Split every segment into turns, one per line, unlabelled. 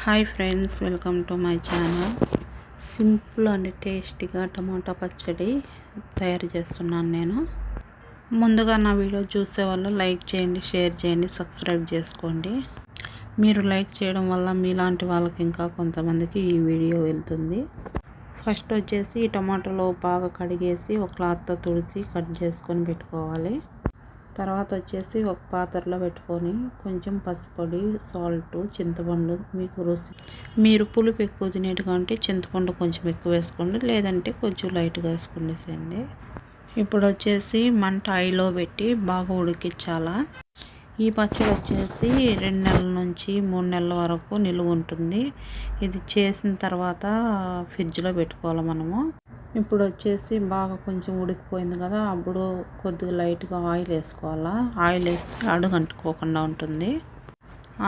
Hi friends, welcome to my channel. Simple and టేస్టీగా టమాటా పచ్చడి తయారు చేస్తున్నాను నేను. ముందుగా నా వీడియో చూసే వాళ్ళు లైక్ చేయండి, షేర్ చేయండి, సబ్స్క్రైబ్ చేసుకోండి. మీరు లైక్ చేయడం వల్ల మీలాంటి వాళ్ళకి ఇంకా కొంతమందికి ఈ వీడియో వెళ్తుంది. ఫస్ట్ వచ్చేసి ఈ టమాటాలు బాగా కడిగేసి ఒక క్లాత్తో తుడిచి కట్ చేసుకొని పెట్టుకోవాలి. తర్వాత వచ్చేసి ఒక పాత్రలో పెట్టుకొని కొంచెం పసుపొడి, సాల్ట్, చింతపండు మీరు పులుపు ఎక్కువ తినేటికంటే చింతపండు కొంచెం ఎక్కువ వేసుకోండి, లేదంటే కొంచెం లైట్గా వేసుకోండి. ఇప్పుడు వచ్చేసి మంట హైలో పెట్టి బాగా ఉడికించాలా. ఈ పచ్చడి వచ్చేసి 2 నెలల నుంచి 3 నెలల వరకు నిలువ ఉంటుంది. ఇది చేసిన తర్వాత ఫ్రిడ్జ్లో పెట్టుకోవాలి మనము. ఇప్పుడు వచ్చేసి బాగా కొంచెం ఉడికిపోయింది కదా, అప్పుడు కొద్దిగా లైట్గా ఆయిల్ వేసుకోవాలా. ఆయిల్ వేస్తే అడుగు అంటుకోకుండా ఉంటుంది.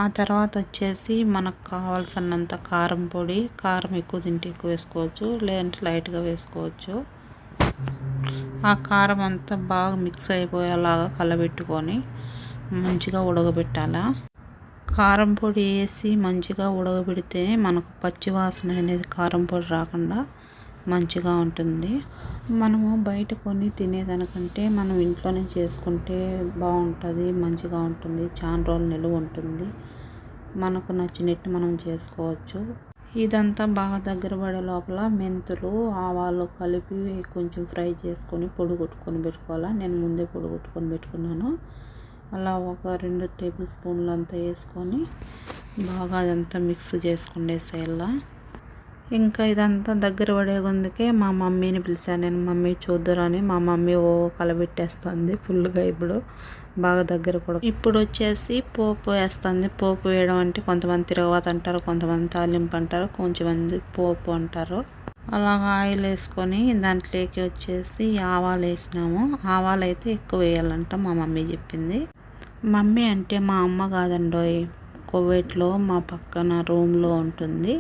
ఆ తర్వాత వచ్చేసి మనకు కావాల్సినంత కారం పొడి, కారం ఎక్కువ తింటే ఎక్కువ వేసుకోవచ్చు, లేదంటే లైట్గా వేసుకోవచ్చు. ఆ కారం అంతా బాగా మిక్స్ అయిపోయేలాగా కలబెట్టుకొని మంచిగా ఉడకబెట్టాలా. కారం పొడి వేసి మంచిగా ఉడకబెడితే మనకు పచ్చి వాసన అనేది కారం పొడి రాకుండా మంచిగా ఉంటుంది. మనము బయట కొని తినేదానికంటే మనం ఇంట్లోనే చేసుకుంటే బాగుంటుంది, మంచిగా ఉంటుంది, చాలా రోజులు నిలువ ఉంటుంది. మనకు నచ్చినట్టు మనం చేసుకోవచ్చు. ఇదంతా బాగా దగ్గర పడే లోపల మెంతులు, ఆవాలు కలిపి కొంచెం ఫ్రై చేసుకొని పొడి కొట్టుకొని పెట్టుకోవాలి. నేను ముందే పొడి కొట్టుకొని పెట్టుకున్నాను. అలా ఒక 2 టేబుల్ స్పూన్లు అంతా వేసుకొని బాగా అదంతా మిక్స్ చేసుకుండేసేయాల. ఇంకా ఇదంతా దగ్గర పడేందుకే మా మమ్మీని పిలిచాను నేను. మమ్మీ చూద్దురని మా మమ్మీ కలబెట్టేస్తుంది ఫుల్గా. ఇప్పుడు బాగా దగ్గర కూడా. ఇప్పుడు వచ్చేసి పోపు వేస్తుంది. పోపు వేయడం అంటే కొంతమంది తిరగవాత అంటారు, కొంతమంది తాలింపు అంటారు, కొంచెంమంది పోపు అంటారు. అలాగా ఆయిల్ వేసుకొని దాంట్లోకి వచ్చేసి ఆవాలు వేసినాము. ఆవాలు అయితే ఎక్కువ వేయాలంట మా మమ్మీ చెప్పింది. మమ్మీ అంటే మా అమ్మ కాదండోయ్, కువైట్లో మా పక్కన రూమ్లో ఉంటుంది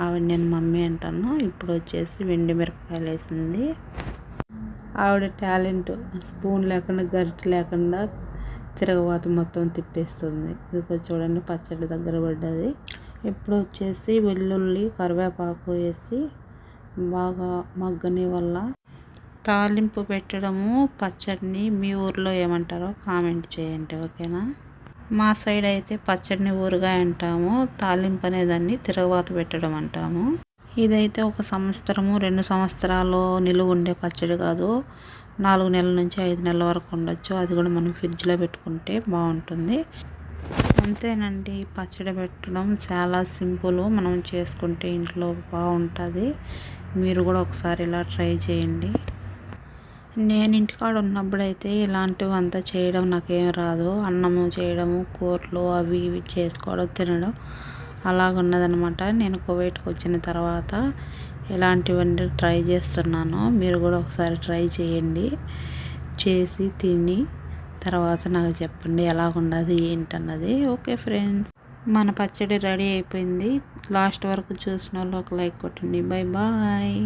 ఆవిడ, నేను మమ్మీ అంటాను. ఇప్పుడు వచ్చేసి వెండి మిరపకాయలు వేసింది. ఆవిడ టాలెంట్, స్పూన్ లేకుండా గరిటె లేకుండా తిరగవాత మొత్తం తిప్పేస్తుంది. ఇది చూడండి పచ్చడి దగ్గర పడ్డది. ఇప్పుడు వచ్చేసి వెల్లుల్లి, కరివేపాకు వేసి బాగా మగ్గని వల్ల తాలింపు పెట్టడము. పచ్చడిని మీ ఊర్లో ఏమంటారో కామెంట్ చేయండి, ఓకేనా. మా సైడ్ అయితే పచ్చడిని ఊరగాయ అంటాము, తాలింపు అనేదాన్ని తిరగవాత పెట్టడం అంటాము. ఇదైతే 1 సంవత్సరము 2 సంవత్సరాలు నిలువ ఉండే పచ్చడి కాదు, 4 నెలల నుంచి 5 నెలల వరకు ఉండొచ్చు. అది కూడా మనం ఫ్రిడ్జ్లో పెట్టుకుంటే బాగుంటుంది. అంతేనండి, పచ్చడి పెట్టడం చాలా సింపుల్. మనం చేసుకుంటే ఇంట్లో బాగుంటుంది. మీరు కూడా ఒకసారి ఇలా ట్రై చేయండి. నేను ఇంటికాడ ఉన్నప్పుడైతే ఇలాంటివి అంతా చేయడం నాకేం రాదు. అన్నము చేయడము, కూరలు అవి ఇవి చేసుకోవడం, తినడం అలాగున్నదనమాట. నేను కువైట్కి వచ్చిన తర్వాత ఇలాంటివన్నీ ట్రై చేస్తున్నాను. మీరు కూడా ఒకసారి ట్రై చేయండి. చేసి తిని తర్వాత నాకు చెప్పండి ఎలాగున్నది ఏంటన్నది. ఓకే ఫ్రెండ్స్, మన పచ్చడి రెడీ అయిపోయింది. లాస్ట్ వరకు చూసిన వాళ్ళు ఒక లైక్ కొట్టండి. Bye bye.